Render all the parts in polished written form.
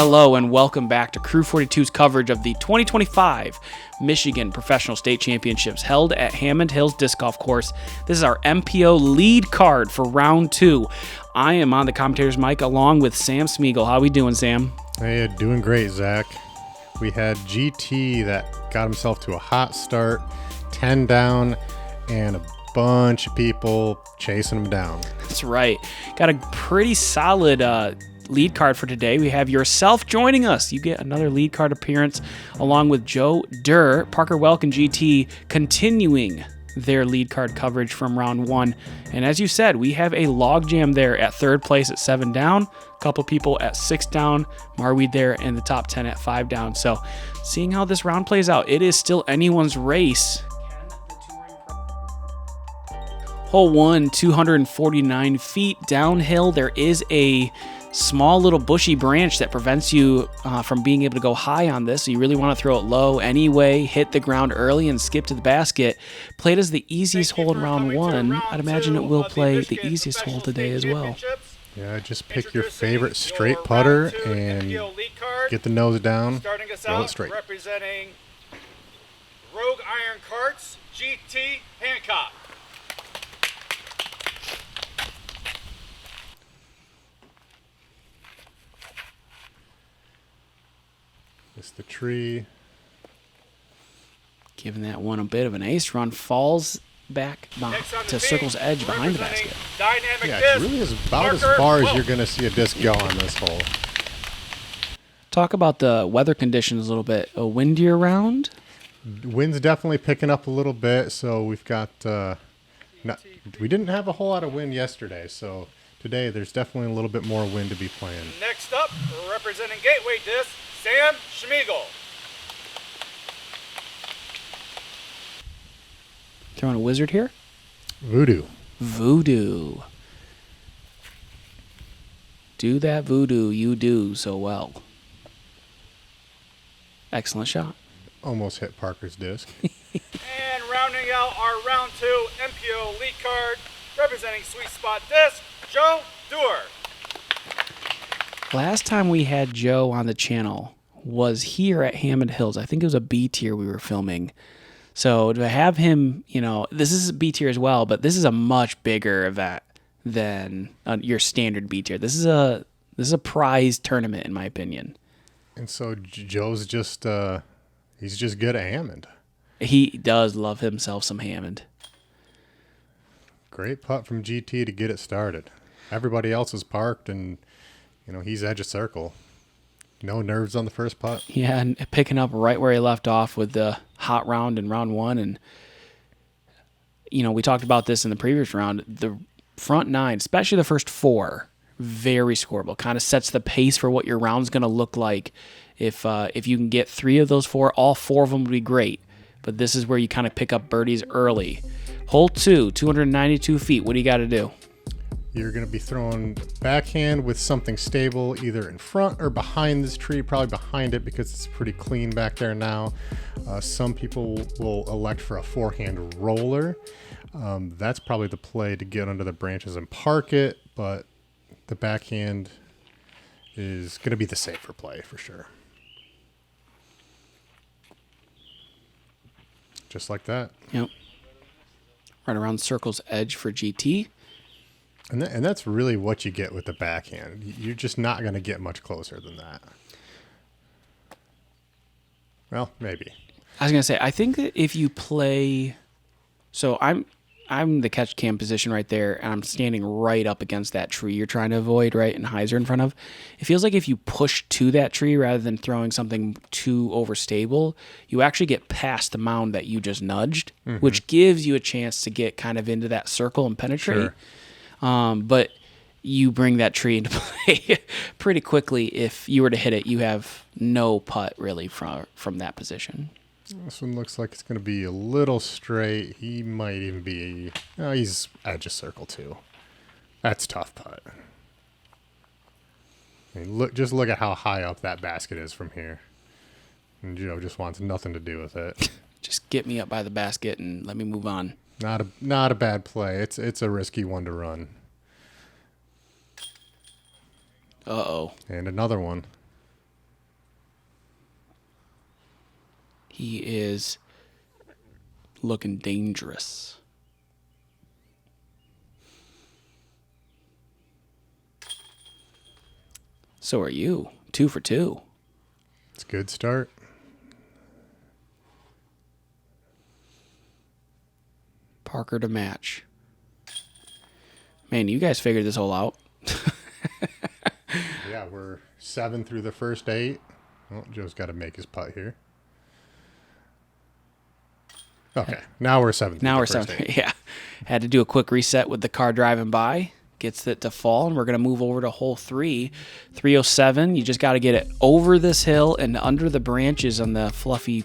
Hello and welcome back to Crew 42's coverage of the 2025 Michigan Professional State Championships held at Hammond Hills Disc Golf Course. This is our MPO Lead Card for round 2. I am on the commentator's mic along with Sam Smigiel. How we doing, Sam? Hey, doing great, Zach. We had GT that got himself to a hot start, 10 down, and a bunch of people chasing him down. That's right. Got a pretty solid lead card for today. We have yourself joining us. You get another lead card appearance along with Deur, Parker Welck, and GT continuing their lead card coverage from round 1. And as you said, we have a logjam there at 3rd place at 7 down, a couple people at 6 down, Marweed there in the top 10 at 5 down. So seeing how this round plays out, it is still anyone's race. Hole 1, 249 feet downhill. There is a small little bushy branch that prevents you from being able to go high on this, so you really want to throw it low anyway, hit the ground early and skip to the basket. Played as the easiest hole in round 1. I'd imagine it will play the easiest hole today as well. Yeah, just pick your favorite straight putter and get the nose down, throw it straight. Representing Rogue Iron Carts, GT Hancock. Missed the tree. Giving that one a bit of an ace run, falls back to circle's edge behind the basket. Yeah, it really is about as far as you're going to see a disc go on this hole. Talk about the weather conditions a little bit. A windier round? Wind's definitely picking up a little bit, so we've got... we didn't have a whole lot of wind yesterday, so today there's definitely a little bit more wind to be playing. Next up, representing Gateway Disc, Sam Smigiel. Throwing a wizard here? Voodoo. Do that voodoo you do so well. Excellent shot. Almost hit Parker's disc. And rounding out our round 2 MPO Lead Card, representing Sweet Spot Disc, Deur. Last time we had Joe on the channel was here at Hammond Hills. I think it was a B tier we were filming. So to have him, this is a B tier as well, but this is a much bigger event than your standard B tier. This is a prize tournament in my opinion. And so Joe's just he's just good at Hammond. He does love himself some Hammond. Great putt from GT to get it started. Everybody else is parked and he's edge of circle. No nerves on the first putt. Yeah, and picking up right where he left off with the hot round in round 1. And, we talked about this in the previous round. The front 9, especially the first 4, very scoreable. Kind of sets the pace for what your round's going to look like. If you can get 3 of those 4, all 4 of them would be great. But this is where you kind of pick up birdies early. Hole 2, 292 feet. What do you got to do? You're going to be throwing backhand with something stable either in front or behind this tree, probably behind it because it's pretty clean back there now. Some people will elect for a forehand roller. That's probably the play to get under the branches and park it, but the backhand is going to be the safer play for sure. Just like that. Yep. Right around circle's edge for GT. And that's really what you get with the backhand. You're just not going to get much closer than that. Well, maybe. I was going to say, I think that if you play... So I'm the catch cam position right there, and I'm standing right up against that tree you're trying to avoid, right, and hyzer in front of. It feels like if you push to that tree rather than throwing something too overstable, you actually get past the mound that you just nudged, which gives you a chance to get kind of into that circle and penetrate. Sure. But you bring that tree into play pretty quickly. If you were to hit it, you have no putt really from that position. This one looks like it's going to be a little straight. He might even be... he's edge of circle too. That's tough putt. I mean, just look at how high up that basket is from here. And Joe just wants nothing to do with it. Just get me up by the basket and let me move on. Not a bad play. It's a risky one to run. Uh-oh. And another one. He is looking dangerous. So are you. 2 for 2. It's a good start. Parker to match. Man, you guys figured this all out. Yeah, we're 7 through the first 8. Oh, Joe's got to make his putt here. Okay, now we're 7 through Now the we're first 7. 8. Yeah. Had to do a quick reset with the car driving by. Gets it to fall, and we're going to move over to hole 3. 307. You just got to get it over this hill and under the branches on the fluffy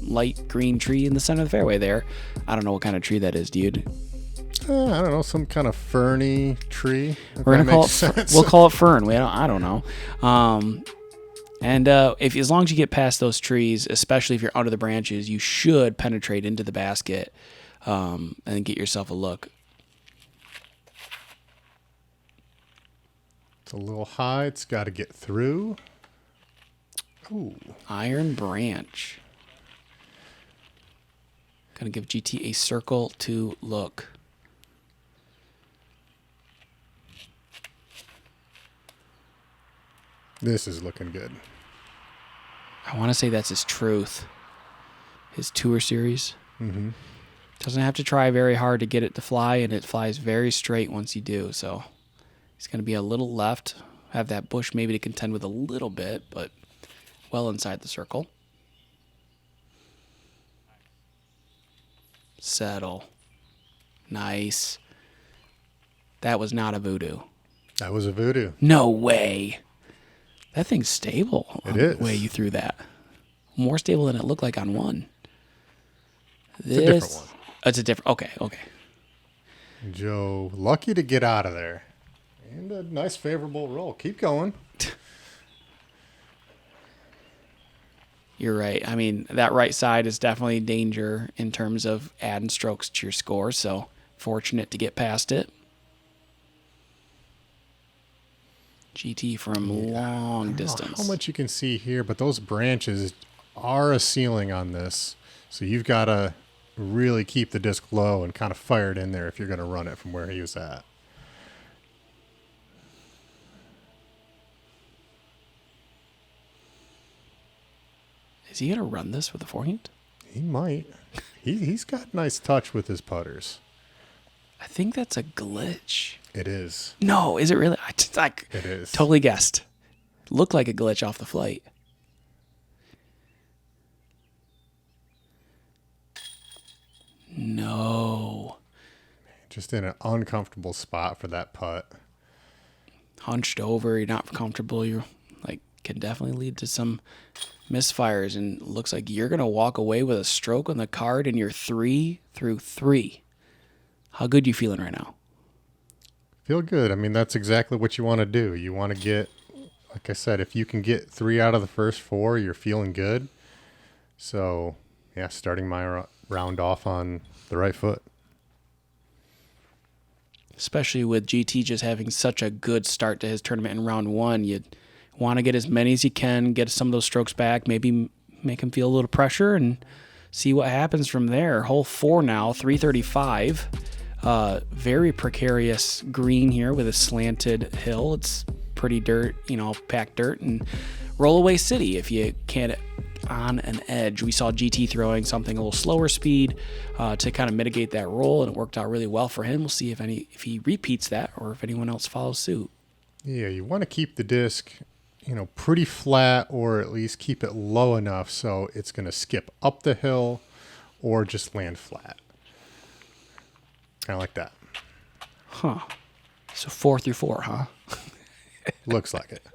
light green tree in the center of the fairway there. I don't know what kind of tree that is, dude. I don't know, some kind of ferny tree. We're gonna call it. We'll call it fern. I don't know. And if as long as you get past those trees, especially if you're under the branches, you should penetrate into the basket and get yourself a look. It's a little high. It's got to get through. Ooh. Iron branch. Gonna give GT a circle to look. This is looking good. I want to say that's his truth. His tour series. Mm-hmm. Doesn't have to try very hard to get it to fly, and it flies very straight once you do. So he's going to be a little left. Have that bush maybe to contend with a little bit, but well inside the circle. Settle. Nice. That was not a voodoo. That was a voodoo. No way. That thing's stable. It is. The way you threw that. More stable than it looked like on one. It's a different one. It's a different. Okay. Joe, lucky to get out of there. And a nice favorable roll. Keep going. You're right. I mean, that right side is definitely danger in terms of adding strokes to your score. So fortunate to get past it. GT from long distance. How much you can see here, but those branches are a ceiling on this. So you've got to really keep the disc low and kind of fire it in there if you're going to run it from where he was at. Is he going to run this with a forehand? He might. He's got nice touch with his putters. I think that's a glitch. It is. No, is it really? It is. Totally guessed. Looked like a glitch off the flight. No. Just in an uncomfortable spot for that putt. Hunched over, you're not comfortable. You're like, can definitely lead to some misfires. And looks like you're going to walk away with a stroke on the card and you're 3 through 3. How good you feeling right now? Feel good. I mean, that's exactly what you want to do. You want to get, like I said, if you can get 3 out of the first 4, you're feeling good. So, yeah, starting my round off on the right foot. Especially with GT just having such a good start to his tournament in round 1. You want to get as many as you can, get some of those strokes back, maybe make him feel a little pressure and see what happens from there. Hole 4 now, 335. Very precarious green here with a slanted hill. It's pretty dirt, packed dirt, and rollaway city if you can't on an edge. We saw GT throwing something a little slower speed to kind of mitigate that roll, and it worked out really well for him. We'll see if he repeats that or if anyone else follows suit. Yeah, you want to keep the disc, pretty flat, or at least keep it low enough so it's going to skip up the hill or just land flat. Kind of like that. Huh. So 4 through 4, huh? Looks like it.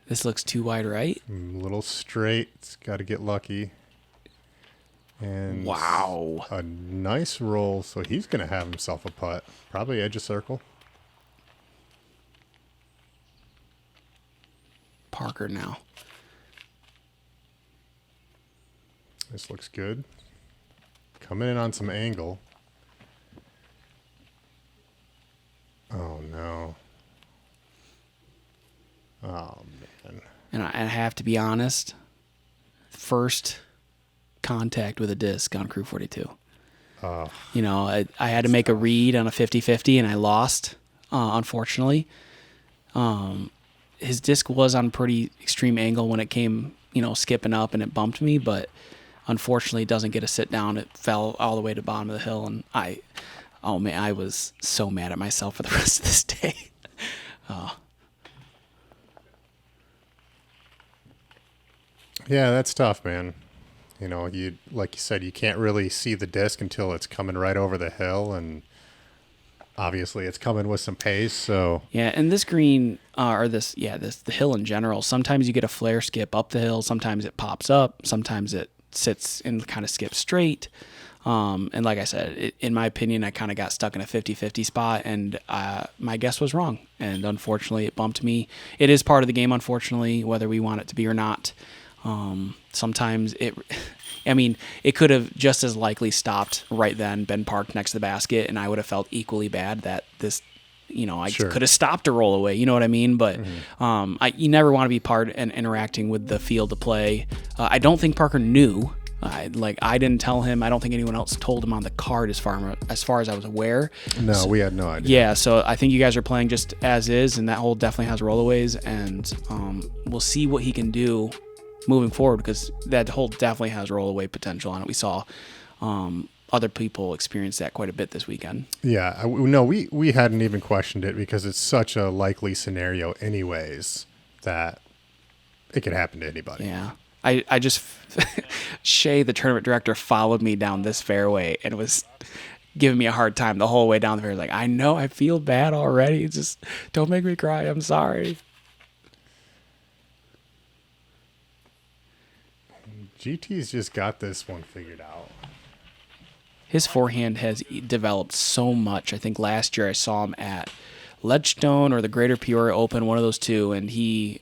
This looks too wide right. A little straight. It's got to get lucky. And wow. A nice roll. So he's going to have himself a putt. Probably edge of circle. Parker now. This looks good. Coming in on some angle. Oh, no. Oh, man. And I have to be honest, first contact with a disc on Crew 42. You know, I had to make a read on a 50-50 and I lost, unfortunately. His disc was on a pretty extreme angle when it came, you know, skipping up and it bumped me, but unfortunately it doesn't get a sit down. It fell all the way to the bottom of the hill, and I was so mad at myself for the rest of this day. Yeah, that's tough, man. You know, like you said, you can't really see the disc until it's coming right over the hill, and obviously it's coming with some pace. So yeah, and this green the hill in general. Sometimes you get a flare skip up the hill. Sometimes it pops up. Sometimes it sits and kind of skips straight. And like I said, in my opinion, I kind of got stuck in a 50-50 spot, and my guess was wrong. And unfortunately, it bumped me. It is part of the game, unfortunately, whether we want it to be or not. Sometimes it could have just as likely stopped right then, been parked next to the basket, and I would have felt equally bad that this, you know, I could have stopped a roll away. You know what I mean? But you never want to be part and interacting with the field of play. I don't think Parker knew. I didn't tell him. I don't think anyone else told him on the card as far as I was aware. No, we had no idea. Yeah, so I think you guys are playing just as is, and that hole definitely has rollaways, and we'll see what he can do moving forward, because that hole definitely has rollaway potential on it. We saw other people experience that quite a bit this weekend. Yeah, we hadn't even questioned it because it's such a likely scenario anyways that it could happen to anybody. Yeah. I just, Shay, the tournament director, followed me down this fairway and was giving me a hard time the whole way down the fairway. Like, I know, I feel bad already. Just don't make me cry. I'm sorry. GT's just got this one figured out. His forehand has developed so much. I think last year I saw him at Ledgestone or the Greater Peoria Open, one of those two, and he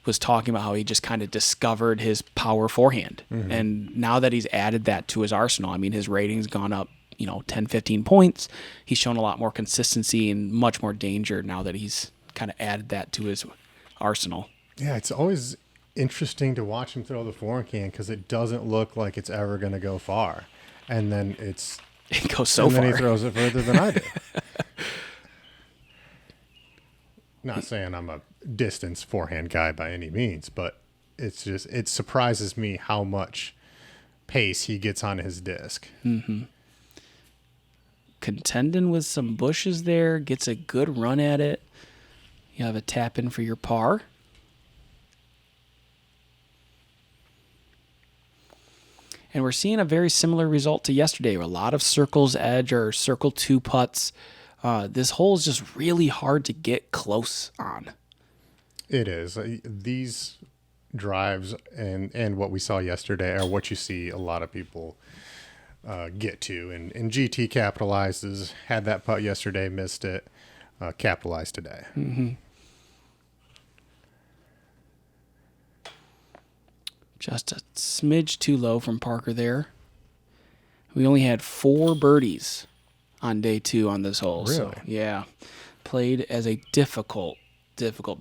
was talking about how he just kind of discovered his power forehand. Mm-hmm. And now that he's added that to his arsenal, I mean, his rating's gone up, 10, 15 points. He's shown a lot more consistency and much more danger now that he's kind of added that to his arsenal. Yeah, it's always interesting to watch him throw the forehand because it doesn't look like it's ever going to go far. And then it goes so far. And then he throws it further than I do. Not saying I'm a distance forehand guy by any means, but it surprises me how much pace he gets on his disc. Mm-hmm. Contending with some bushes there, gets a good run at it. You have a tap in for your par. And we're seeing a very similar result to yesterday. A lot of circles edge or circle 2 putts. This hole is just really hard to get close on. It is. These drives and what we saw yesterday are what you see a lot of people get to. And GT capitalizes. Had that putt yesterday, missed it. Capitalized today. Mm-hmm. Just a smidge too low from Parker there. We only had 4 birdies on day 2 on this hole. Really? So, yeah. Played as a difficult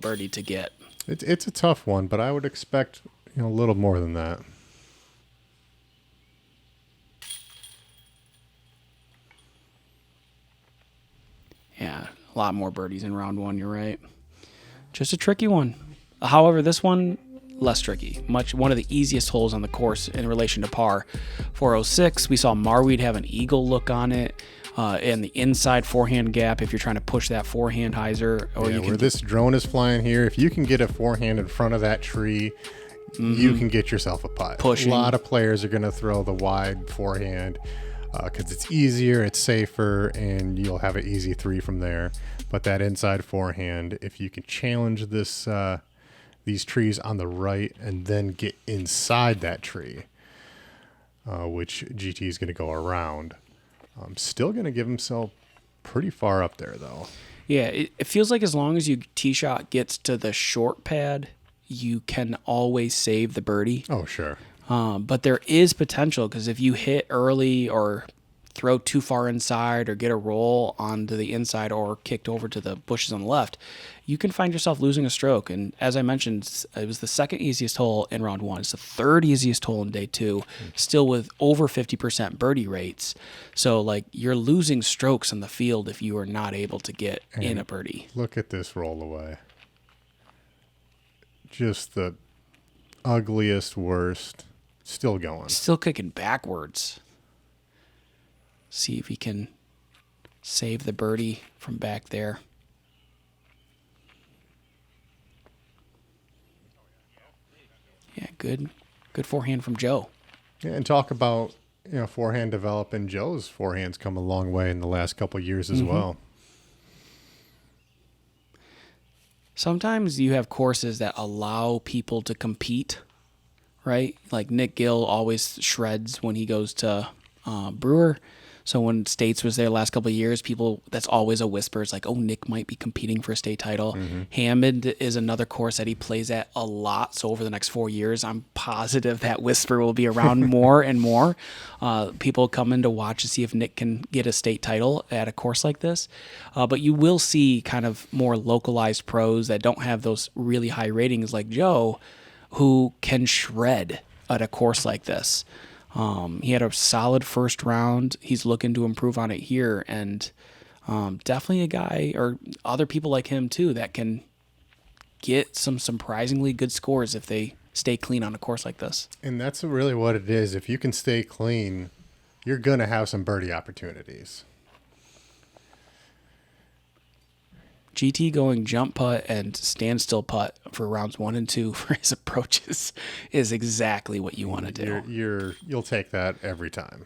birdie to get. It's a tough one, but I would expect a little more than that. Yeah, a lot more birdies in round 1, you're right. Just a tricky one. However, this one, less tricky. One of the easiest holes on the course in relation to par. 406, we saw Marweed have an eagle look on it. And the inside forehand gap, if you're trying to push that forehand hyzer. Where this drone is flying here, if you can get a forehand in front of that tree, you can get yourself a putt. Pushing. A lot of players are going to throw the wide forehand because it's easier, it's safer, and you'll have an easy 3 from there. But that inside forehand, if you can challenge these trees on the right and then get inside that tree, which GT is going to go around. Still going to give himself pretty far up there, though. Yeah, it feels like as long as your tee shot gets to the short pad, you can always save the birdie. Oh, sure. But there is potential because if you hit early or throw too far inside or get a roll onto the inside or kicked over to the bushes on the left, you can find yourself losing a stroke. And as I mentioned, it was the second easiest hole in round 1. It's the third easiest hole in day 2, still with over 50% birdie rates. So, like, you're losing strokes on the field if you are not able to get in a birdie. Look at this roll away. Just the ugliest, worst. Still going. Still kicking backwards. See if he can save the birdie from back there. Yeah, good forehand from Joe. Yeah, and talk about, forehand developing. Joe's forehand's come a long way in the last couple of years as well. Sometimes you have courses that allow people to compete, right? Like Nick Gill always shreds when he goes to Brewer. So when States was there the last couple of years, that's always a whisper. It's like, oh, Nick might be competing for a state title. Hammond is another course that he plays at a lot. So over the next 4 years, I'm positive that whisper will be around more and more. People come in to watch to see if Nick can get a state title at a course like this. But you will see kind of more localized pros that don't have those really high ratings like Joe, who can shred at a course like this. He had a solid first round. He's looking to improve on it here, and definitely a guy, or other people like him too, that can get some surprisingly good scores if they stay clean on a course like this. And that's really what it is. If you can stay clean, you're going to have some birdie opportunities. GT going jump putt and standstill putt for rounds 1 and 2 for his approaches is exactly what you want to do. You'll take that every time.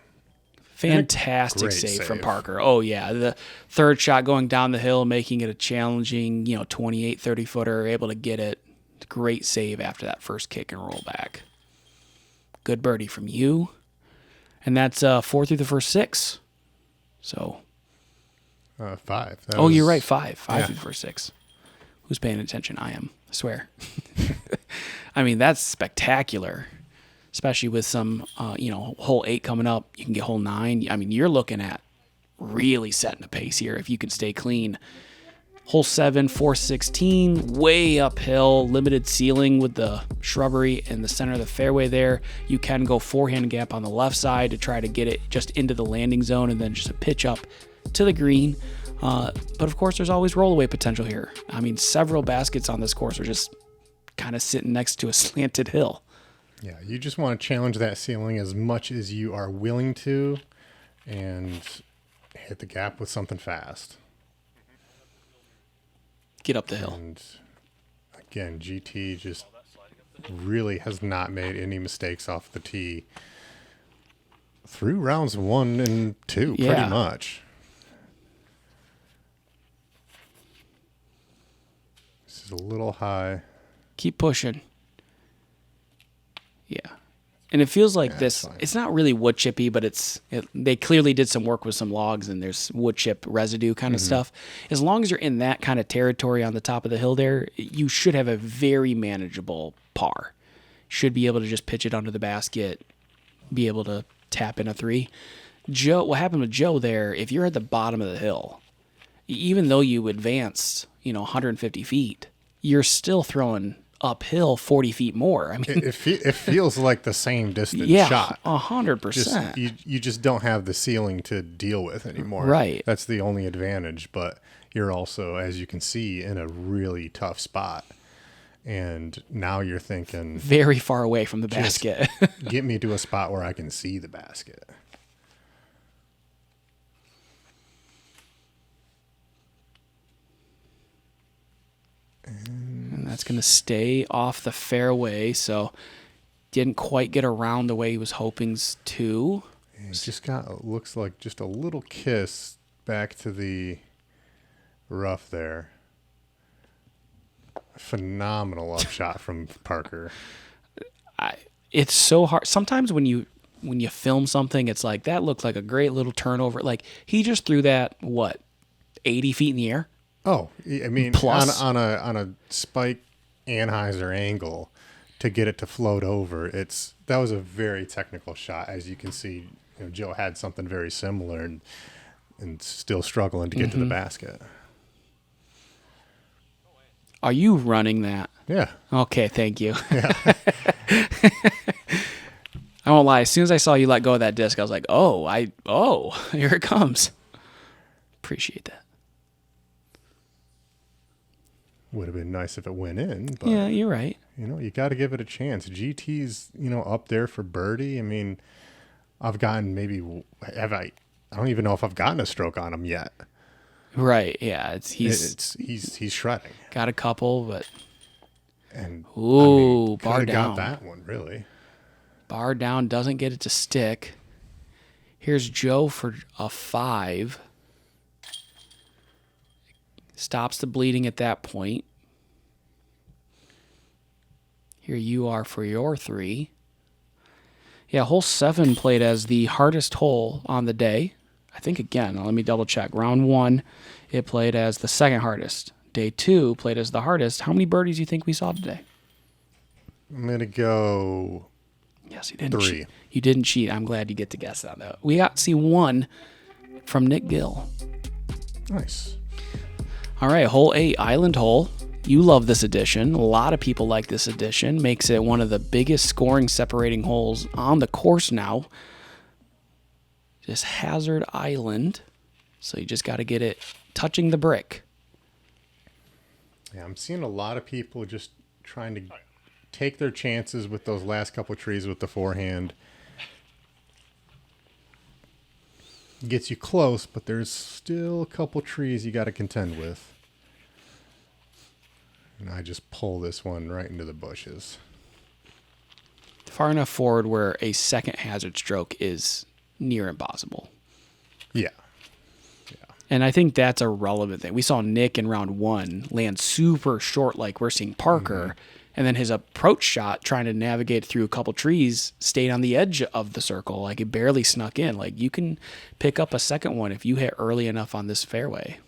Fantastic save from Parker. Oh, yeah. The third shot going down the hill, making it a challenging, 28, 30-footer, able to get it. Great save after that first kick and roll back. Good birdie from you. And that's 4 through the first 6. So... 5. You're right. 5 through the first 6. Who's paying attention? I am. I swear. I mean, that's spectacular, especially with some, hole 8 coming up. You can get hole 9. I mean, you're looking at really setting a pace here if you can stay clean. Hole 7, 416, way uphill, limited ceiling with the shrubbery in the center of the fairway there. You can go forehand gap on the left side to try to get it just into the landing zone and then just a pitch up to the green. But of course, there's always rollaway potential here. I mean, several baskets on this course are just kind of sitting next to a slanted hill. Yeah, you just want to challenge that ceiling as much as you are willing to and hit the gap with something fast. Get up the hill. And again, GT just really has not made any mistakes off the tee through rounds 1 and 2, pretty much. This is a little high. Keep pushing. Yeah. And it feels like it's not really wood chippy, but they clearly did some work with some logs and there's wood chip residue kind of stuff. As long as you're in that kind of territory on the top of the hill there, you should have a very manageable par. Should be able to just pitch it under the basket, be able to tap in a 3. Joe, what happened with Joe there, if you're at the bottom of the hill, even though you advanced, 150 feet, you're still throwing uphill 40 feet more. I mean, it feels like the same distance shot. 100%. You just don't have the ceiling to deal with anymore. Right. That's the only advantage. But you're also, as you can see, in a really tough spot. And now you're thinking very far away from the basket. Get me to a spot where I can see the basket. And that's going to stay off the fairway, so didn't quite get around the way he was hoping to. He just looks like just a little kiss back to the rough there. Phenomenal upshot from Parker. It's so hard. Sometimes when you film something, it's like, that looked like a great little turnover. Like, he just threw that, 80 feet in the air? Oh, I mean, plus on a spike Anheuser angle to get it to float over. That was a very technical shot, as you can see. Joe had something very similar and still struggling to get to the basket. Are you running that? Yeah. Okay, thank you. Yeah. I won't lie. As soon as I saw you let go of that disc, I was like, oh, here it comes. Appreciate that. Would have been nice if it went in. But, Yeah, you're right. you got to give it a chance. GT's, up there for birdie. I mean, I've gotten I don't even know if I've gotten a stroke on him yet. Right, yeah. He's shredding. got a couple, but... And Ooh, bar could have down. got that one, really. Bar down, doesn't get it to stick. Here's Joe for a 5. Stops the bleeding at that point. Here you are for your 3. Yeah, hole 7 played as the hardest hole on the day. I think, again, let me double check. Round 1, it played as the second hardest. Day 2 played as the hardest. How many birdies do you think we saw today? I'm going to go... Yes, you didn't 3. cheat. You didn't cheat. I'm glad you get to guess that, though. We got to see 1 from Nick Gill. Nice. All right, hole 8, island hole. You love this edition. A lot of people like this edition. Makes it one of the biggest scoring separating holes on the course now. Just hazard island. So you just got to get it touching the brick. Yeah, I'm seeing a lot of people just trying to take their chances with those last couple of trees with the forehand. Gets you close, but there's still a couple trees you got to contend with. And I just pull this one right into the bushes. Far enough forward where a second hazard stroke is near impossible. Yeah. And I think that's a relevant thing. We saw Nick in round 1 land super short like we're seeing Parker. And then his approach shot, trying to navigate through a couple trees, stayed on the edge of the circle. Like, it barely snuck in. Like, you can pick up a second one if you hit early enough on this fairway.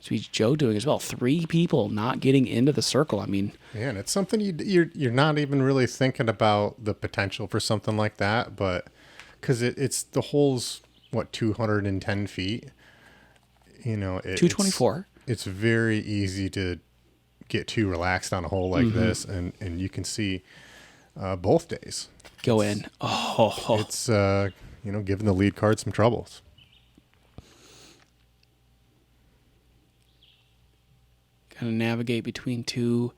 So he's Joe doing as well. 3 people not getting into the circle. I mean... Yeah, and it's something you're not even really thinking about the potential for something like that. But because it's the hole's, 210 feet? 224. It's very easy to get too relaxed on a hole like this, and you can see both days Go in. Oh, it's giving the lead card some troubles. Kind of navigate between 2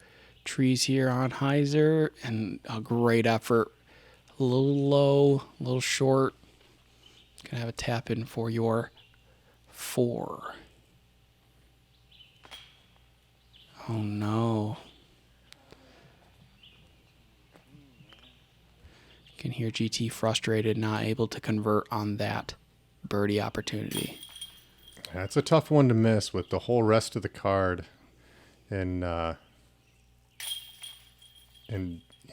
trees here on hyzer, and a great effort. A little low, a little short. Gonna have a tap in for your 4. Oh no. You can hear GT frustrated, not able to convert on that birdie opportunity. That's a tough one to miss with the whole rest of the card, and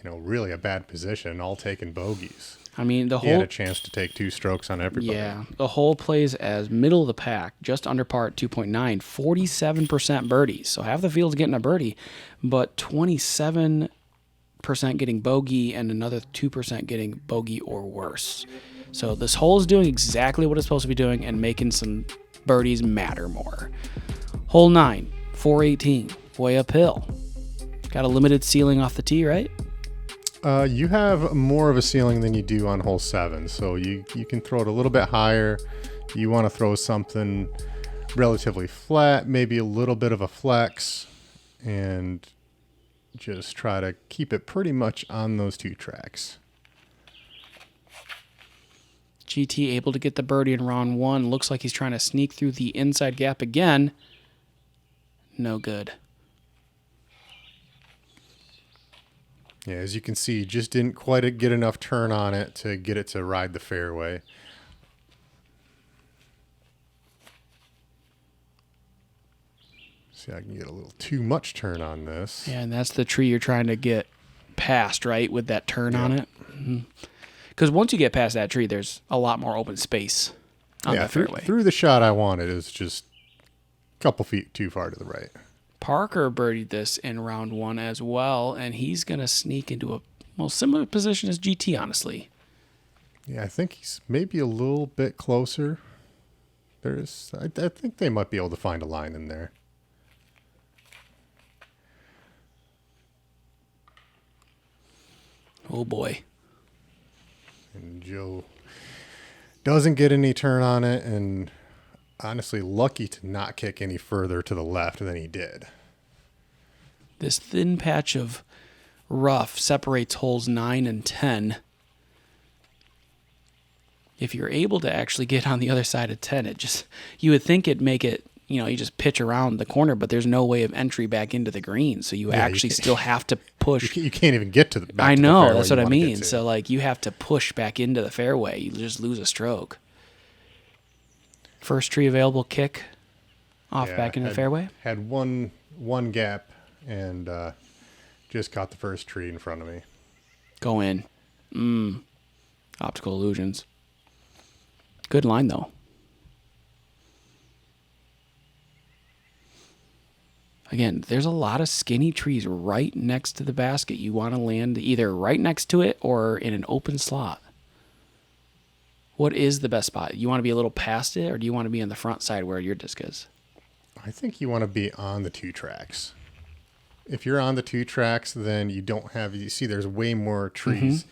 really a bad position, all taking bogeys. I mean, He had a chance to take 2 strokes on everybody. Yeah, the hole plays as middle of the pack, just under par at 2.9, 47% birdies. So half the field's getting a birdie, but 27% getting bogey and another 2% getting bogey or worse. So this hole is doing exactly what it's supposed to be doing and making some birdies matter more. Hole 9, 418, way uphill. Got a limited ceiling off the tee, right? You have more of a ceiling than you do on hole 7, so you can throw it a little bit higher. You want to throw something relatively flat, maybe a little bit of a flex, and just try to keep it pretty much on those 2 tracks. GT able to get the birdie in round 1. Looks like he's trying to sneak through the inside gap again. No good. Yeah, as you can see, just didn't quite get enough turn on it to get it to ride the fairway. See, I can get a little too much turn on this. Yeah, and that's the tree you're trying to get past, right, with that turn on it? Because once you get past that tree, there's a lot more open space on the fairway. Through the shot I wanted is just a couple feet too far to the right. Parker birdied this in round 1 as well, and he's going to sneak into a similar position as GT, honestly. Yeah, I think he's maybe a little bit closer. I think they might be able to find a line in there. Oh boy. And Joe doesn't get any turn on it, and honestly lucky to not kick any further to the left than he did. This thin patch of rough separates holes 9 and 10. If you're able to actually get on the other side of 10, you would think it'd make it, you just pitch around the corner, but there's no way of entry back into the green. So you actually still have to push. You can't even get to the back. I to know, the that's what I fairway you wanna mean. get to. So you have to push back into the fairway. You just lose a stroke. First tree available kick off back into the fairway. Had one gap and just caught the first tree in front of me. Go in. Optical illusions. Good line, though. Again, there's a lot of skinny trees right next to the basket. You want to land either right next to it or in an open slot. What is the best spot? You want to be a little past it, or do you want to be on the front side where your disc is? I think you want to be on the 2 tracks. If you're on the 2 tracks, then you see there's way more trees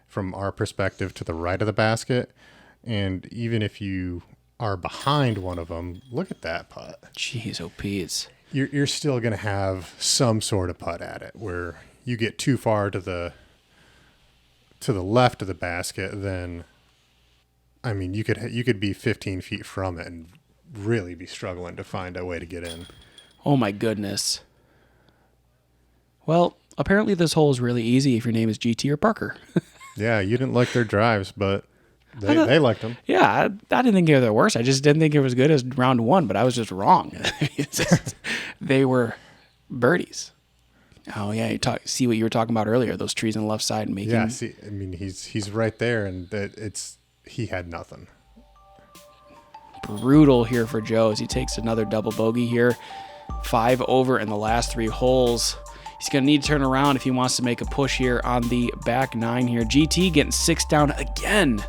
from our perspective to the right of the basket. And even if you are behind one of them, look at that putt. Jeez, oh Pete's. You're still going to have some sort of putt at it where you get too far to the left of the basket, then I mean you could be 15 feet from it and really be struggling to find a way to get in. Oh my goodness. Well, apparently this hole is really easy if your name is GT or Parker. Yeah, you didn't like their drives, but they liked them. Yeah, I didn't think they were the worst. I just didn't think it was good as round 1, but I was just wrong. They were birdies. Oh yeah, see what you were talking about earlier, those trees on the left side making. Yeah, see, I mean he's right there, and he had nothing. Brutal here for Joe as he takes another double bogey here. 5 over in the last 3 holes. He's going to need to turn around if he wants to make a push here on the back 9 here. GT getting 6 down again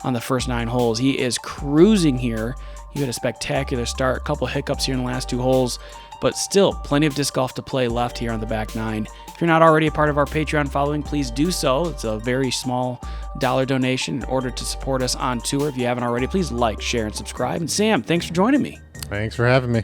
on the first 9 holes. He is cruising here. He had a spectacular start. A couple hiccups here in the last 2 holes, but still plenty of disc golf to play left here on the back 9. If you're not already a part of our Patreon following, please do so. It's a very small dollar donation in order to support us on tour. If you haven't already, please like, share, and subscribe. And Sam, thanks for joining me. Thanks for having me.